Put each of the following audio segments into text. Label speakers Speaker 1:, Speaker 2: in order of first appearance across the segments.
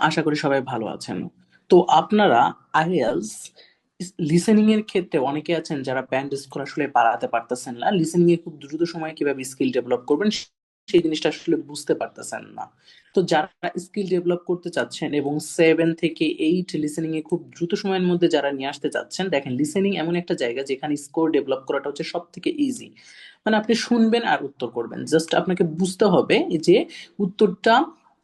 Speaker 1: আশা করি সবাই ভালো আছেন। তো আপনারা আইএলস লিসেনিং এর ক্ষেত্রে অনেকে আছেন যারা ব্যান্ড স্কোর আসলে বাড়াতে পারতেছেন না, লিসেনিং এ খুব দ্রুত সময়ে কিভাবে স্কিল ডেভেলপ করবেন সেই জিনিসটা আসলে বুঝতে পারতেছেন না। তো যারা স্কিল ডেভেলপ করতে চাচ্ছেন এবং 7 থেকে 8 লিসেনিং এ খুব দ্রুত সময়ের মধ্যে যারা নিয়ে আসতে চাচ্ছেন, দেখেন লিসেনিং এমন একটা জায়গা যেখানে স্কোর ডেভেলপ করাটা হচ্ছে সব থেকে ইজি। মানে আপনি শুনবেন আর উত্তর করবেন, জাস্ট আপনাকে বুঝতে হবে যে উত্তরটা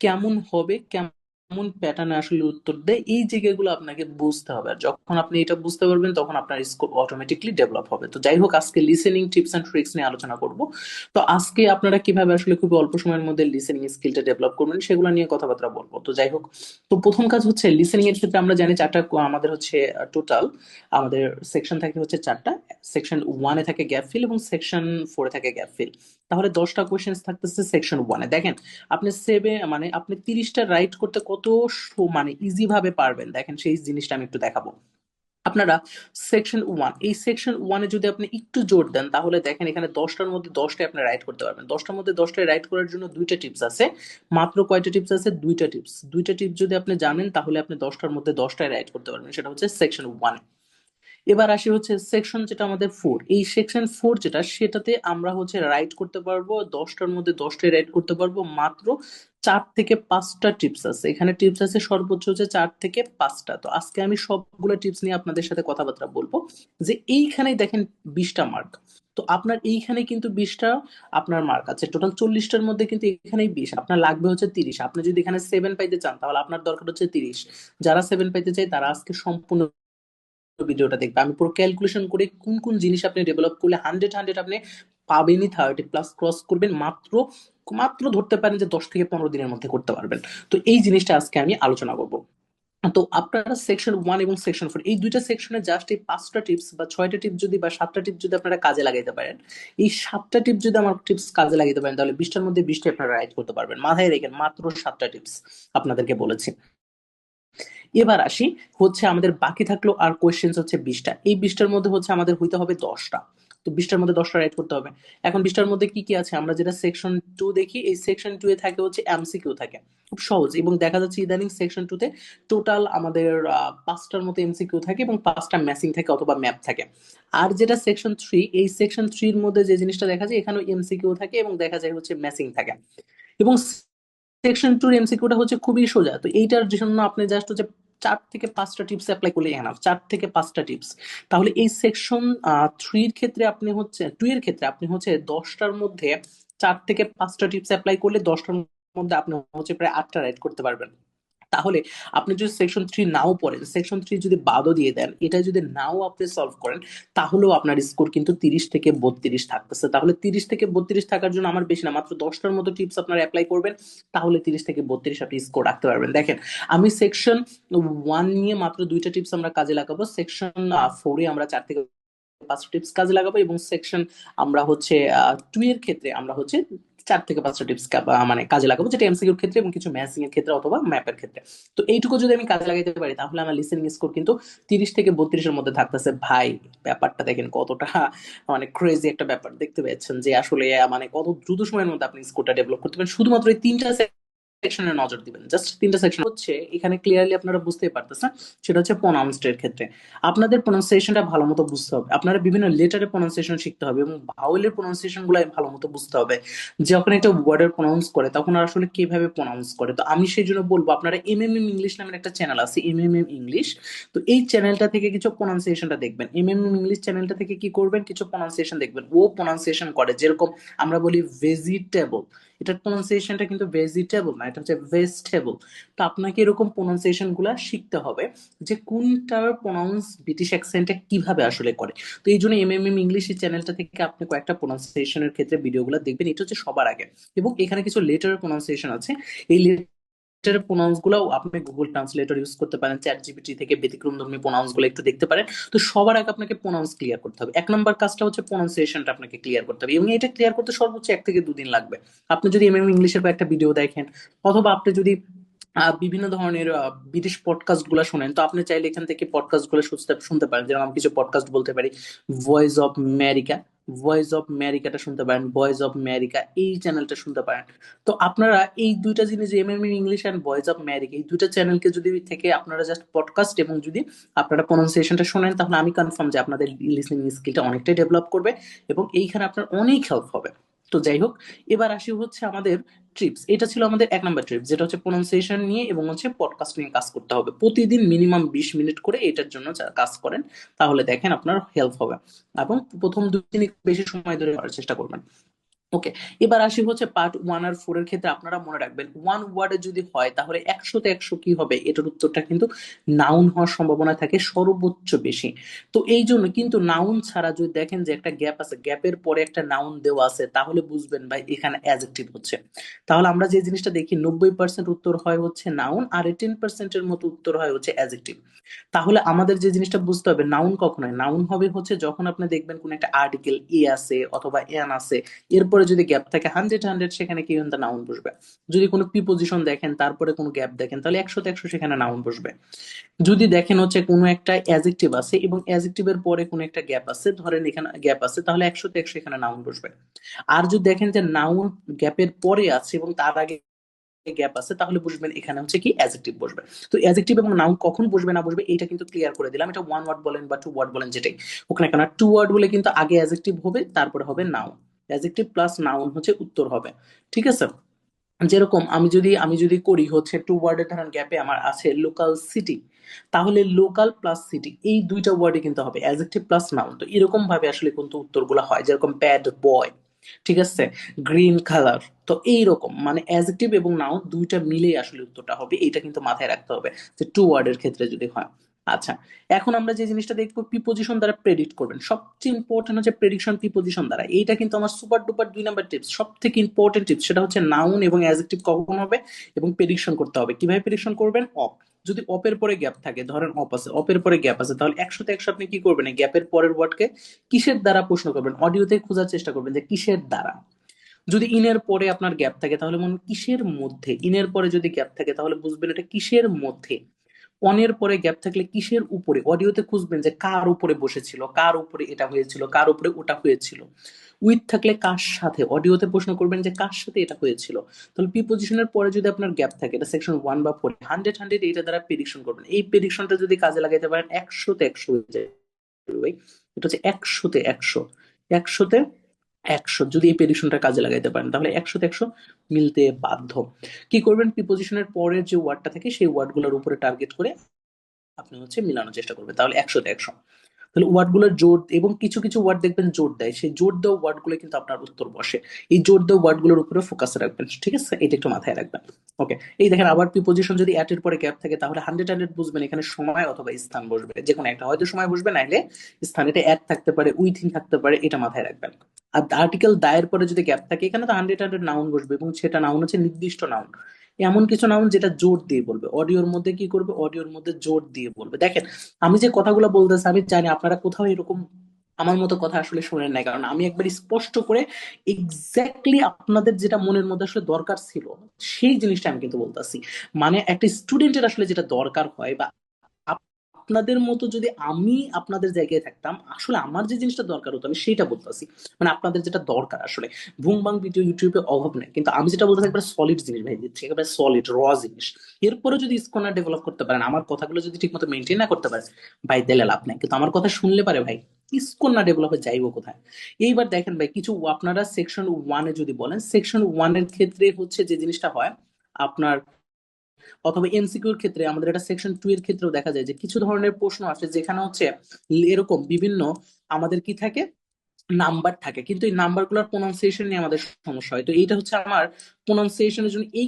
Speaker 1: কেমন হবে, কেমন প্যাটার্নে আসলে উত্তর দেয়, এই জায়গাগুলো আপনাকে বুঝতে হবে। আর যখন আপনি এটা বুঝতে পারবেন তখন আপনার স্কোর অটোমেটিকলি ডেভেলপ হবে। তো যাই হোক, আজকে লিসেনিং টিপস এন্ড ট্রিক্স নিয়ে আলোচনা করব। তো আজকে আপনারা কিভাবে আসলে খুব অল্প সময়ের মধ্যে লিসেনিং স্কিলটা ডেভেলপ করবেন সেগুলো নিয়ে কথাবার্তা বলবো। তো যাই হোক, তো প্রথম কাজ হচ্ছে লিসেনিং এর ক্ষেত্রে আমরা জানি চারটা আমাদের হচ্ছে টোটাল আমাদের সেকশন থাকে হচ্ছে চারটা। সেকশন ওয়ানে থাকে গ্যাপ ফিল এবং সেকশন ফোরে থাকে গ্যাপ ফিল। তাহলে 10টা কোয়েশ্চেন থাকতেছে সেকশন ওয়ানে। দেখেন আপনি মানে আপনি 30টা রাইট করতে কত মানে ইজি ভাবে পারবেন, দেখেন সেই জিনিসটা আমি একটু দেখাবো। আপনারা সেকশন ওয়ান, এই সেকশন ওয়ানে যদি আপনি একটু জোর দেন তাহলে দেখেন এখানে 10টার মধ্যে 10টাই আপনি রাইট করতে পারবেন। 10টার মধ্যে 10টাই রাইট করার জন্য দুইটা টিপস আছে। মাত্র কয়টা টিপস আছে? দুইটা টিপস। দুইটা টিপস যদি আপনি জানেন তাহলে আপনি 10টার মধ্যে 10টাই রাইট করতে পারবেন। সেটা হচ্ছে সেকশন ওয়ান। এবার আসি হচ্ছে সেকশন যেটা আমাদের ফোর, এই সেকশন ফোর যেটা, সেটাতে আমরা হচ্ছে রাইট করতে পারবো 10টার মধ্যে 10টাই রাইট করতে পারবো। মাত্র 4 থেকে 5টা টিপস আছে এখানে। টিপস আছে সর্বোচ্চ হচ্ছে 4 থেকে 5টা। তো আজকে আমি সবগুলো টিপস নিয়ে আপনাদের সাথে কথাবার্তা বলবো। যে এইখানেই দেখেন 20টা মার্ক। তো আপনার এইখানে কিন্তু 20টা আপনার মার্ক আছে, টোটাল 40টার মধ্যে কিন্তু এখানেই 20, আপনার লাগবে হচ্ছে 30। আপনি যদি এখানে 7 পাইতে চান তাহলে আপনার দরকার হচ্ছে 30। যারা 7 পাইতে চায় তারা আজকে সম্পূর্ণ ভিডিওটা দেখবে। আমি পুরো ক্যালকুলেশন করে কোন কোন জিনিস আপনি ডেভেলপ করলে 100 আপনি পাবেনই, 30+ ক্রস করবেন মাত্র। মাত্র ধরতে পারেন যে 10 থেকে 15 দিনের মধ্যে করতে পারবেন। তো এই জিনিসটা আজকে আমি আলোচনা করব। তো আপনারা সেকশন ওয়ান এবং সেকশন ফোর, এই দুইটা সেকশনে জাস্ট এই 5টা টিপস বা 6টা টিপস যদি বা 7টা টিপস যদি আপনারা কাজে লাগাইতে পারেন, এই 7টা টিপস যদি আমার টিপস কাজে লাগাইতে পারেন তাহলে 20টার মধ্যে 20টা আপনারা রাইট করতে পারবেন। মাথায় রেখেন, মাত্র 7টা টিপস আপনাদেরকে বলেছি। এবার আসি হচ্ছে আমাদের বাকি থাকলো আর কোয়েশ্চেন্স হচ্ছে 20টা। এই 20টার মধ্যে হচ্ছে আমাদের হইতে হবে 10টা। তো 20টার মধ্যে 10টা রাইট করতে হবে। এখন 20টার মধ্যে কি কি আছে আমরা যেটা সেকশন টু দেখি, এই সেকশন টু এ থাকে হচ্ছে এমসিকিউ থাকে। খুব সহজ, এবং দেখা যাচ্ছে ইদানিং সেকশন টু তে টোটাল আমাদের 5টার মতো এমসিকিউ থাকে এবং 5টা ম্যাচিং থাকে অথবা ম্যাপ থাকে। আর যেটা সেকশন থ্রি, এই সেকশন থ্রির মধ্যে যে জিনিসটা দেখা যায় এখানেও এমসিকিউ থাকে এবং দেখা যায় হচ্ছে ম্যাচিং থাকে। এবং সেকশন টুর এমসিকিউটা হচ্ছে খুবই সোজা। তো এইটার জন্য আপনি জাস্ট হচ্ছে 4 থেকে 5টা টিপস অ্যাপ্লাই করলে এনাফ। 4 থেকে 5টা টিপস। তাহলে এই সেকশন থ্রির ক্ষেত্রে আপনি হচ্ছে, টু এর ক্ষেত্রে আপনি হচ্ছে 10টার মধ্যে 4 থেকে 5টা টিপস অ্যাপ্লাই করলে 10টার মধ্যে আপনি হচ্ছে প্রায় 8টা রাইট করতে পারবেন। তাহলে আপনি যদি সেকশন থ্রি নাও পড়েন, সেকশন থ্রি যদি বাদও দিয়ে দেন, এটা যদি নাও আপনি সলভ করেন, তাহলেও আপনার স্কোর কিন্তু 30 থেকে 32 থাকতেছে। তাহলে 30 থেকে 32 থাকার জন্য আমার বেশি না, মাত্র 10টার মতো টিপস আপনারা অ্যাপ্লাই করবেন, তাহলে 30 থেকে 32 আপনি স্কোর রাখতে পারবেন। দেখেন আমি সেকশন ওয়ান নিয়ে মাত্র দুইটা টিপস আমরা কাজে লাগাবো, সেকশন ফোরে আমরা 4 থেকে 5টা টিপস কাজে লাগাবো, এবং সেকশন আমরা হচ্ছে টু এর ক্ষেত্রে আমরা হচ্ছে 4 থেকে 5টা টিপস মানে কাজে লাগাবো, যেটা এমসিকিউর ক্ষেত্রে এবং কিছু ম্যাথিং এর ক্ষেত্রে অথবা ম্যাপের ক্ষেত্রে। তো এইটুকু যদি আমি কাজে লাগাতে পারি তাহলে আমার লিসেনিং স্কোর কিন্তু 30 থেকে 32-এর মধ্যে থাকতেছে। ভাই ব্যাপারটা দেখেন কতটা মানে ক্রেজি একটা ব্যাপার দেখতে পেয়েছেন, যে আসলে মানে কত দ্রুত সময়ের মধ্যে আপনি স্কোরটা ডেভেলপ করতে পারেন শুধুমাত্র এই 3টা সেকশনে নজর দিবেন। জাস্ট 3টা সেকশন হচ্ছে এখানে ক্লিয়ারলি আপনারা বুঝতেই পারতেছেন। সেটা হচ্ছে প্রোনাউন্সড এর ক্ষেত্রে আপনাদের প্রোনাউন্সিয়েশনটা ভালো মতো বুঝতে হবে। আপনারা বিভিন্ন লেটারের প্রোনাউন্সিয়েশন শিখতে হবে এবং ভাওয়েলের প্রোনাউন্সিয়েশন গুলো ভালো মতো বুঝতে হবে। যখন একটা ওয়ার্ডের প্রোনাউন্স করে তখন আর আসলে কিভাবে প্রোনাউন্স করে। তো আমি সেই জন্য বলবো আপনারা এমএমএম ইংলিশ নামের একটা চ্যানেল আছে, এমএমএম ইংলিশ। তো এই চ্যানেলটা থেকে কিছু প্রোনাউন্সিয়েশনটা দেখবেন। এমএমএম ইংলিশ চ্যানেলটা থেকে কি করবেন, কিছু প্রোনাউন্সিয়েশন দেখবেন। ও প্রোনাউন্সিয়েশন করে যেরকম আমরা বলি ভেজিটেবল, এটার প্রোনাউন্সিয়েশনটা কিন্তু ভেজিটেবল না, এটা হচ্ছে ভেজিটেবল। তো আপনাকে এরকম প্রোনাউন্সিয়েশন গুলা শিখতে হবে, যে কোনটার প্রোনাউন্স ব্রিটিশ অ্যাকসেন্টে কিভাবে আসলে করে। তো এই জন্য এমএমএম ইংলিশ চ্যানেলটা থেকে আপনি কয়েকটা প্রোনাউন্সিয়েশনের ক্ষেত্রে ভিডিওগুলো দেখবেন, এটা হচ্ছে সবার আগে। এবং এখানে কিছু লেটার প্রোনাউন্সিয়েশন আছে, এই লেটারের প্রোনাউন্স গুলো আপনি গুগল ট্রান্সলেটর ইউজ করতে পারেন, চ্যাট জিপিটি থেকে ব্যতিক্রমধর্মী প্রোনাউন্স গুলো একটু দেখতে পারেন। তো সবার আগে আপনাকে প্রোনাউন্স ক্লিয়ার করতে হবে। 1 নম্বর কাজটা হচ্ছে প্রোনাউন্সিয়েশনটা আপনাকে ক্লিয়ার করতে হবে, এবং এটা ক্লিয়ার করতে সর্বোচ্চ 1 থেকে 2 দিন লাগবে। আপনি যদি এমএম ইংলিশের একটা ভিডিও দেখেন, অথবা আপনি যদি বিভিন্ন ধরনের ব্রিটিশ পডকাস্ট গুলা শোনেন, তো আপনি চাইলে এখান থেকে পডকাস্ট গুলো শুনতে শুনতে পারেন। যেমন আমি কিছু পডকাস্ট বলতে পারি, voice of America, voice of আমেরিকাটা শুনতে পারেন, ভয়েস অফ আমেরিকা এই চ্যানেলটা শুনতে পারেন। তো আপনারা এই দুইটা জিনিস, MMA English and voice of America, এই দুইটা চ্যানেলকে যদি থেকে আপনারা জাস্ট পডকাস্ট এবং যদি আপনারা প্রনাউন্সিয়েশনটা শোনেন, তাহলে আমি কনফার্ম যে আপনাদের লিসনিং স্কিলটা অনেকটাই ডেভেলপ করবে এবং এইখানে আপনার অনেক হেল্প হবে। তো যাই হোক, এবার আসি হচ্ছে আমাদের ট্রিপস। এটা ছিল আমাদের 1 নম্বর ট্রিপ, যেটা হচ্ছে প্রনাউন্সিয়েশন নিয়ে এবং হচ্ছে পডকাস্ট নিয়ে কাজ করতে হবে প্রতিদিন মিনিমাম 20 মিনিট করে। এটার জন্য যারা কাজ করেন তাহলে দেখেন আপনার হেল্প হবে, এবং প্রথম 2 দিন একটু বেশি সময় ধরে করার চেষ্টা করবেন। ওকে, এবার আসি হচ্ছে পার্ট 1 আর 4 এর ক্ষেত্রে আপনারা মনে রাখবেন, ওয়ান ওয়ার্ডে যদি হয় তাহলে 100-তে 100 কি হবে, এটার উত্তরটা কিন্তু নাউন হওয়ার সম্ভাবনা থাকে সর্বোচ্চ বেশি। তো এই জন্য কিন্তু নাউন ছাড়া যদি দেখেন যে একটা গ্যাপ আছে, গ্যাপের পরে একটা নাউন দেওয়া আছে, তাহলে বুঝবেন ভাই এখানে অ্যাডজেক্টিভ হচ্ছে। তাহলে আমরা যে জিনিসটা দেখি 90% উত্তর হয় হচ্ছে নাউন, আর 10%-এর মতো উত্তর হয় হচ্ছে অ্যাডজেক্টিভ। তাহলে আমাদের যে জিনিসটা বুঝতে হবে, নাউন কখন হয়, নাউন হবে হচ্ছে যখন আপনি দেখবেন কোন একটা আর্টিকেল এ আছে অথবা এন আছে, এরপরে যদি গ্যাপ থাকে 100-100, সেখানে কি কিন্তু নাউন বসবে। যদি কোনো প্রিপোজিশন দেখেন তারপরে কোনো গ্যাপ দেখেন, তাহলে 100-তে 100 সেখানে নাউন বসবে। যদি দেখেন হচ্ছে কোনো একটা অ্যাজেক্টিভ আছে এবং অ্যাজেক্টিভের পরে কোনো একটা গ্যাপ আছে, ধরেন এখানে গ্যাপ আছে, তাহলে 100-তে 100 এখানে নাউন বসবে। আর যদি দেখেন যে নাউন গ্যাপের পরে আছে এবং তার আগে গ্যাপ আছে, তাহলে বুঝবেন এখানে হচ্ছে কি অ্যাডজেক্টিভ বসবে। তো অ্যাডজেক্টিভ এবং নাউন কখন বসবে না বসবে এটা কিন্তু ক্লিয়ার করে দিলাম। এটা ওয়ান ওয়ার্ড বলেন বা টু ওয়ার্ড বলেন, যেটাই হোক না কেন, টু ওয়ার্ড বলে কিন্তু আগে অ্যাডজেক্টিভ হবে তারপরে হবে নাউন। অ্যাডজেক্টিভ প্লাস নাউন হচ্ছে উত্তর হবে। ঠিক আছে? যেরকম আমি যদি করি হচ্ছে টু ওয়ার্ডের ধরেন গ্যাপে আমার আছে লোকাল সিটি, তাহলে লোকাল প্লাস সিটি এই দুইটা ওয়ার্ডে কিন্তু হবে অ্যাডজেক্টিভ প্লাস নাউন। তো এরকম ভাবে আসলে কিন্তু উত্তরগুলো হয়, যেরকম ব্যাড বয়, ঠিক আছে, গ্রিন কালার। তো এইরকম মানে অ্যাডজেক্টিভ এবং নাউন দুইটা মিলেই আসলে উত্তরটা হবে, এটা কিন্তু মাথায় রাখতে হবে যে টু ওয়ার্ডের ক্ষেত্রে যদি হয়। আচ্ছা, এখন আমরা যে জিনিসটা দেখবো প্রিপোজিশন দ্বারা প্রেডিক্ট করবেন, সবচেয়ে ইম্পর্টেন্ট হচ্ছে প্রেডিকশন প্রিপোজিশন দ্বারা। এইটা কিন্তু আমার সুপার ডুপার 2 নম্বর টিপস, সব থেকে ইম্পর্টেন্ট টিপস, সেটা হচ্ছে নাউন এবং অ্যাডজেক্টিভ কখন হবে এবং প্রেডিকশন করতে হবে। কিভাবে প্রেডিকশন করবেন? অফ, যদি অপের পরে গ্যাপ থাকে, ধরেন অপ আছে, অপের পরে গ্যাপ আছে, তাহলে 100-তে 100 আপনি কি করবেন, এই গ্যাপের পরের ওয়ার্ডকে কিসের দ্বারা প্রশ্ন করবেন, অডিওতে খোঁজার চেষ্টা করবেন যে কিসের দ্বারা। যদি ইনের পরে আপনার গ্যাপ থাকে তাহলে মনে কিসের মধ্যে, ইনের পরে যদি গ্যাপ থাকে তাহলে বুঝবেন এটা কিসের মধ্যে। অনের পরে গ্যাপ থাকলে কিসের উপরে, অডিওতে খুঁজবেন যে কার উপরে বসেছিল, কার উপরে এটা হয়েছিল, কার উপরে ওটা হয়েছিল। উইথ থাকলে কার সাথে, অডিওতে প্রশ্ন করবেন যে কার সাথে এটা হয়েছিল। তাহলে প্রিপোজিশনের পরে যদি আপনার গ্যাপ থাকে, এটা সেকশন 1 বা 4, 100-100 এটা দ্বারা প্রেডিকশন করবেন। এই প্রেডিকশনটা যদি কাজে লাগাইতে পারেন 100-তে 100 হয়ে যায় ভাই। এটা হচ্ছে 100-তে 100, 100-তে 100 যদি এই প্রেডিকশনটা কাজে লাগাইতে পারেন তাহলে 100-তে 100 মিলতে বাধ্য। কি করবেন, প্রিপোজিশনের পরের যে ওয়ার্ডটা থাকে সেই ওয়ার্ডগুলোর উপরে টার্গেট করে আপনি হচ্ছে মিলানোর চেষ্টা করবেন, তাহলে 100-তে 100। তাহলে ওয়ার্ড গুলোর জোর, এবং কিছু কিছু ওয়ার্ড দেখবেন জোর দেয়, সেই জোর দেওয়া ওয়ার্ড গুলো কিন্তু আপনার উত্তর বসে। এই জোর দেওয়া ওয়ার্ড গুলোর উপরে ফোকাস রাখবেন, ঠিক আছে, এটা একটু মাথায় রাখবেন। ওকে, এই দেখেন আবার প্রিপোজিশন যদি অ্যাট এর পরে গ্যাপ থাকে তাহলে 100-100 বুঝবেন এখানে সময় অথবা স্থান বসবে, যে কোনো একটা, হয়তো সময় বসবে নাইলে স্থান। এটা অ্যাট থাকতে পারে, উইথিন থাকতে পারে, এটা মাথায় রাখবেন। আর আর্টিকেল দায়ের পরে যদি গ্যাপ থাকে এখানে তো 100-100 নাউন বসবে, এবং সেটা নাউন হচ্ছে নির্দিষ্ট নাউন। এমন কিছু নাউন যেটা জোর দিয়ে বলবে, অডিওর মধ্যে কি করবে, অডিওর মধ্যে জোর দিয়ে বলবে। দেখেন আমি যে কথাগুলো বলতেছি আমি জানি আপনারা কোথাও এরকম আমার মতো কথা আসলে শুনেন নাই, কারণ আমি একবার স্পষ্ট করে এক্স্যাক্টলি আপনাদের যেটা মনের মধ্যে আসলে দরকার ছিল সেই জিনিসটা আমি কিন্তু বলতেছি। মানে একটা স্টুডেন্টের আসলে যেটা দরকার হয়, বা আপনাদের মতো যদি আমি আপনাদের জায়গায় থাকতাম, আসলে আমার যে জিনিসটা দরকার হতো আমি সেটা বলতেছি। মানে আপনাদের যেটা দরকার আসলে, ভুং বাং ভিডিও ইউটিউবে অভাব নেই, কিন্তু আমি যেটা বলতেছি একবার সলিড জিনিস ভাই দিচ্ছি, একেবারে সলিড র জিনিস। এরপরে যদি স্কনার ডেভেলপ করতে পারেন, আমার কথাগুলো যদি ঠিক মতো মেনটেন না করতে পারেন, ভাই দিলে লাভ নাই। কিন্তু আমার কথা শুনলে পারে ভাই স্কোর না ডেভেলপে যাইবো কোথায়? এইবার দেখেন ভাই, কিছু আপনারা সেকশন 1-এ যদি বলেন, সেকশন 1-এর ক্ষেত্রে হচ্ছে যে জিনিসটা হয় আপনার, অথবা এমসিকিউর ক্ষেত্রে আমাদের এটা সেকশন 2 এর ক্ষেত্রেও দেখা যায় যে কিছু ধরনের প্রশ্ন আসে যেখানে হচ্ছে এরকম বিভিন্ন আমাদের কি থাকে, নাম্বার থাকে, কিন্তু এই নাম্বার গুলোর প্রোনাউন্সিয়েশন নিয়ে আমাদের সমস্যা হয়। তো এইটা হচ্ছে আমার প্রোনাউন্সিয়েশনের জন্য এই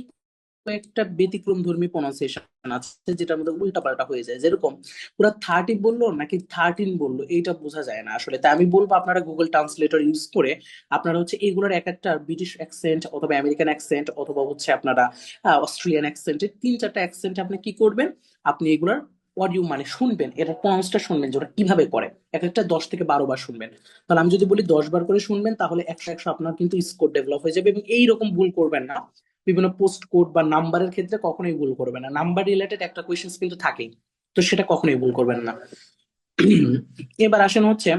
Speaker 1: কয়েকটা ব্যতিক্রম ধর্মী প্রোনাউন্সিয়েশন আছে যেটার মধ্যে উল্টাপাল্টা হয়ে যায়, যেরকম পুরো 30 বললো নাকি 13 বললো এইটা বোঝা যায় না আসলে। তাই আমি বলবো আপনারা গুগল ট্রান্সলেটর ইউজ করে আপনারা হচ্ছে এইগুলোর এক একটা ব্রিটিশ অ্যাকসেন্ট অথবা আমেরিকান অ্যাকসেন্ট অথবা হচ্ছে আপনারা অস্ট্রেলিয়ান অ্যাকসেন্টের 3-4টা অ্যাকসেন্ট আপনি কি করবেন, আপনি এগুলার অডিও মানে শুনবেন, এটা প্রনাউন্সটা শুনবেন যে ওরা কিভাবে করে, এক একটা 10 থেকে 12 বার শুনবেন। তাহলে আমি যদি বলি 10 বার করে শুনবেন তাহলে 100-100 আপনার কিন্তু স্কোর ডেভেলপ হয়ে যাবে। এবং এইরকম ভুল করবেন না, বিভিন্ন পোস্ট কোড বা নাম্বারের ক্ষেত্রে কখনোই ভুল করবেন না, নাম্বার রিলেটেড একটা কোয়েশ্চেন কিন্তু থাকেই, তো সেটা কখনোই ভুল করবেন না। এবার আসেন হচ্ছে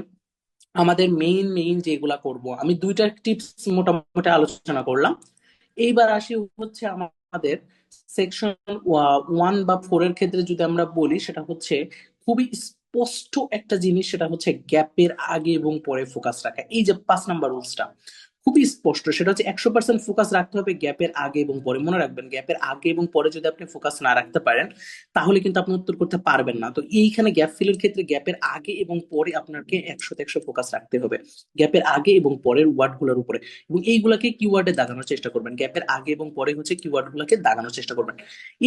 Speaker 1: আমাদের মেইন যেগুলা করব, আমি দুইটা টিপস মোটামুটি আলোচনা করলাম। এইবার আসি হচ্ছে আমাদের সেকশন 1 বা 4 এর ক্ষেত্রে যদি আমরা বলি, সেটা হচ্ছে খুবই স্পষ্ট একটা জিনিস, সেটা হচ্ছে গ্যাপের আগে এবং পরে ফোকাস রাখা। এই যে 5 নাম্বার রুলসটা খুবই স্পষ্ট, সেটা হচ্ছে 100% ফোকাস রাখতে হবে গ্যাপের আগে এবং পরে। মনে রাখবেন, গ্যাপের আগে এবং পরে যদি আপনি ফোকাস না রাখতে পারেন, তাহলে কিন্তু আপনি উত্তর করতে পারবেন না। তো এইখানে গ্যাপ ফিলের ক্ষেত্রে গ্যাপের আগে এবং পরে আপনাকে 100-100 ফোকাস রাখতে হবে, গ্যাপের আগে এবং পরের ওয়ার্ড গুলোর উপরে। এবং এইগুলাকে কিওয়ার্ডে দাগানোর চেষ্টা করবেন, গ্যাপের আগে এবং পরে হচ্ছে কিওয়ার্ড গুলাকে দাগানোর চেষ্টা করবেন।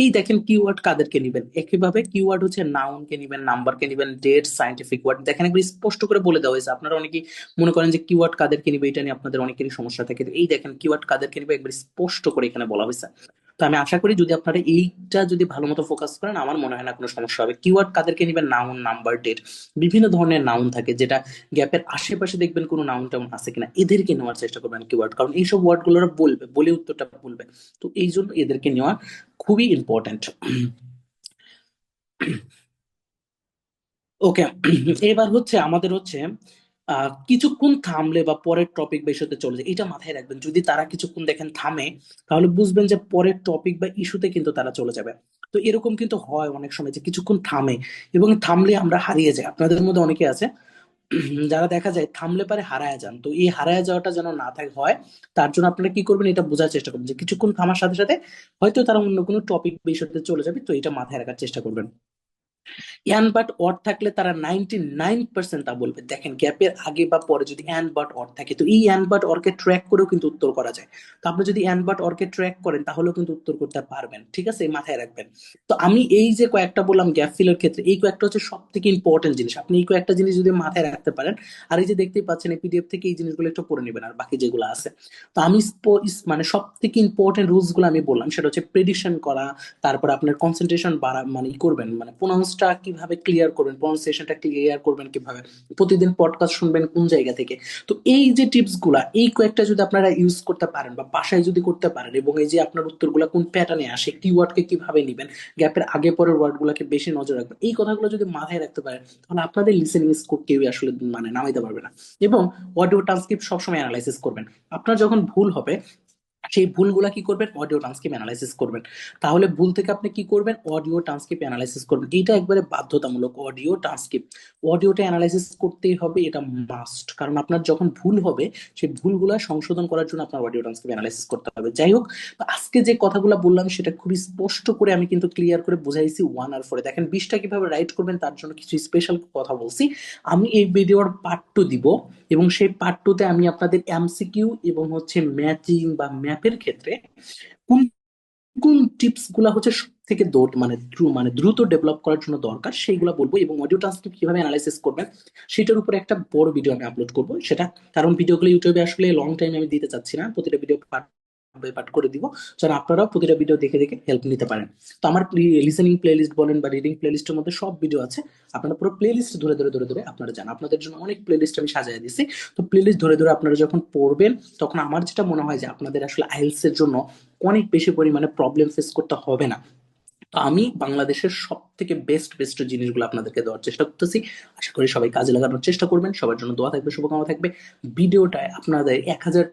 Speaker 1: এই দেখেন কিওয়ার্ড কাদেরকে নিবেন, একইভাবে কিওয়ার্ড হচ্ছে নাউনকে নিবেন, নাম্বারকে নিবেন, ডেট, সাইন্টিফিক ওয়ার্ড। দেখেন একবার স্পষ্ট করে বলে দেওয়া হয়েছে। আপনারা অনেকেই মনে করেন যে কিওয়ার্ড কাদেরকে নিবে, এটা নিয়ে আপনাদের অনেকেরই সমস্যা থাকে। তো এই দেখেন কিওয়ার্ড কাদেরকে নিবে একবার স্পষ্ট করে এখানে বলা হয়েছে। তো আমি আশা করি যদি আপনারা এইটা যদি ভালো মতো ফোকাস করেন, আমার মনে হয় না কোনো সমস্যা হবে। কিওয়ার্ড কাদেরকে নিবেন, নাউন, নাম্বার, ডেট। বিভিন্ন ধরনের নাউন থাকে, যেটা গ্যাপের আশেপাশে দেখবেন কোনো নাউন টাউন আছে কিনা, এদেরকে নেওয়ার চেষ্টা করবেন কিওয়ার্ড, কারণ এইসব ওয়ার্ড গুলো ওরা বলবে, বলে উত্তরটা বলবে। তো এই জন্য এদেরকে নেওয়া খুবই ইম্পর্টেন্ট। ওকে, এবার হচ্ছে আমাদের হচ্ছে কিছুক্ষণ থামলে বা পরের টপিক বা ইস্যুতে চলে যায়, এটা মাথায় রাখবেন। যদি তারা কিছুক্ষণ দেখেন থামে, তাহলে বুঝবেন যে পরের টপিক বা ইস্যুতে কিন্তু তারা চলে যাবে। তো এরকম কিন্তু হয় অনেক সময় যে কিছুক্ষণ থামে, এবং থামলে আমরা হারিয়ে যাই। আপনাদের মধ্যে অনেকে আছে যারা দেখা যায় থামলে পারে হারায় যান। তো এই হারায় যাওয়াটা যেন না থাকে হয়, তার জন্য আপনারা কি করবেন, এটা বোঝার চেষ্টা করবেন যে কিছুক্ষণ থামার সাথে সাথে হয়তো তারা অন্য কোনো টপিক বা ইস্যুতে চলে যাবে। তো এটা মাথায় রাখার চেষ্টা করবেন। অ্যান বাট অর থাকলে তারা 99% তা বলবে। দেখেন গ্যাপের আগে বা পরে যদি অ্যান বাট অর থাকে, তো এই অ্যান বাট অরকে ট্র্যাক করেও কিন্তু উত্তর করা যায়। তো আপনি যদি অ্যান বাট অরকে ট্র্যাক করেন, তাহলেও কিন্তু উত্তর করতে পারবেন। ঠিক আছে, এই মাথায় রাখবেন। তো আমি এই যে কয়েকটা বললাম গ্যাপ ফিলের ক্ষেত্রে, এই কয়েকটা হচ্ছে সব থেকে ইম্পর্টেন্ট জিনিস। আপনি এই কয়েকটা জিনিস যদি মাথায় রাখতে পারেন, আর এই যে দেখতেই পাচ্ছেন এই পিডিএফ থেকে এই জিনিসগুলো একটু পড়ে নেবেন, আর বাকি যেগুলো আছে। তো আমি মানে সব থেকে ইম্পর্টেন্ট রুলস গুলো আমি বললাম, সেটা হচ্ছে প্রেডিকশন করা, তারপর আপনার কনসেন্ট্রেশন বাড়া, মানে ই করবেন, মানে প্রোনাউন্সটা কিভাবে ক্লিয়ার করবেন, প্রোনাউন্সিয়েশনটা ক্লিয়ার করবেন কিভাবে, প্রতিদিন পডকাস্ট শুনবেন কোন জায়গা থেকে। তো এই যে টিপস গুলা, এই কয়েকটা যদি আপনারা ইউজ করতে পারেন বা বাসায় যদি করতে পারেন, এবং এই যে আপনার উত্তরগুলা কোন প্যাটার্নে আসে, কিওয়ার্ডকে কিভাবে নেবেন, গ্যাপের আগে পরের ওয়ার্ড গুলাকে বেশি নজর রাখবেন, এই কথাগুলো যদি মাথায় রাখতে পারেন, তাহলে আপনাদের লিসেনিং স্কোর কেউ আসলে মানে নামাইতে পারবে না। এবং অডিও ট্রান্সক্রিপ্ট সবসময় অ্যানালাইসিস করবেন। আপনার যখন ভুল হবে, সেই ভুলগুলা কি করবেন, অডিও ট্রান্সক্রিপ্ট অ্যানালাইসিস করবেন। তাহলে ভুল থেকে আপনি কি করবেন, অডিও ট্রান্সক্রিপ্ট অ্যানালাইসিস করবেন। এটা একবারে বাধ্যতামূলক, অডিও ট্রান্সক্রিপ্ট, অডিওটা অ্যানালাইসিস করতেই হবে, এটা মাস্ট। কারণ আপনার যখন ভুল হবে, সেই ভুলগুলা সংশোধন করার জন্য আপনার অডিও ট্রান্সক্রিপ্ট অ্যানালাইসিস করতে হবে। যাই হোক, তো আজকে যে কথাগুলো বললাম সেটা খুবই স্পষ্ট করে আমি কিন্তু ক্লিয়ার করে বুঝাইছি 1 আর 4। দেখেন 20টা কিভাবে রাইট করবেন তার জন্য কিছু স্পেশাল কথা বলছি। আমি এই ভিডিওর পার্ট 2 দিব, এবং সেই পার্ট 2 তে আমি আপনাদের এমসিকিউ এবং হচ্ছে ম্যাচিং বা ম্যাপের ক্ষেত্রে কোন কোন টিপস গুলা হচ্ছে সব থেকে মানে দ্রুত ডেভেলপ করার জন্য দরকার, সেইগুলা বলবো। এবং অডিও ট্রান্সক্রিপ্ট কিভাবে অ্যানালাইসিস করবেন সেটার উপরে একটা বড় ভিডিও আমি আপলোড করবো সেটা। কারণ ভিডিওগুলো ইউটিউবে আসলে লং টাইম আমি দিতে চাচ্ছি না, প্রতিটা ভিডিও পার্ট বাই পার্ট করে দিব, যেন আপনারাও প্রতিটা ভিডিও দেখে দেখে হেল্প নিতে পারেন। তো আমার লিসেনিং প্লেলিস্ট বলেন বা রিডিং প্লেলিস্টের মধ্যে সব ভিডিও আছে। আপনারা পুরো প্লেলিস্ট ধরে ধরে ধরে ধরে আপনারা জান, আপনাদের জন্য অনেক প্লেলিস্ট আমি সাজিয়ে দিছি। তো প্লেলিস্ট ধরে ধরে আপনারা যখন পড়বেন, তখন আমার যেটা মনে হয় যে আপনাদের আসলে আইএলটিএস এর জন্য অনেক বেশি পরিমাণে প্রবলেম ফেস করতে হবে না। তো আমি বাংলাদেশের সব থেকে বেস্ট বেস্ট জিনিসগুলো আপনাদেরকে দেওয়ার চেষ্টা করতেছি। আশা করি সবাই কাজে লাগানোর চেষ্টা করবেন। সবার জন্য দোয়া থাকবে, শুভকামনা থাকবে। ভিডিওটায় আপনাদের 1000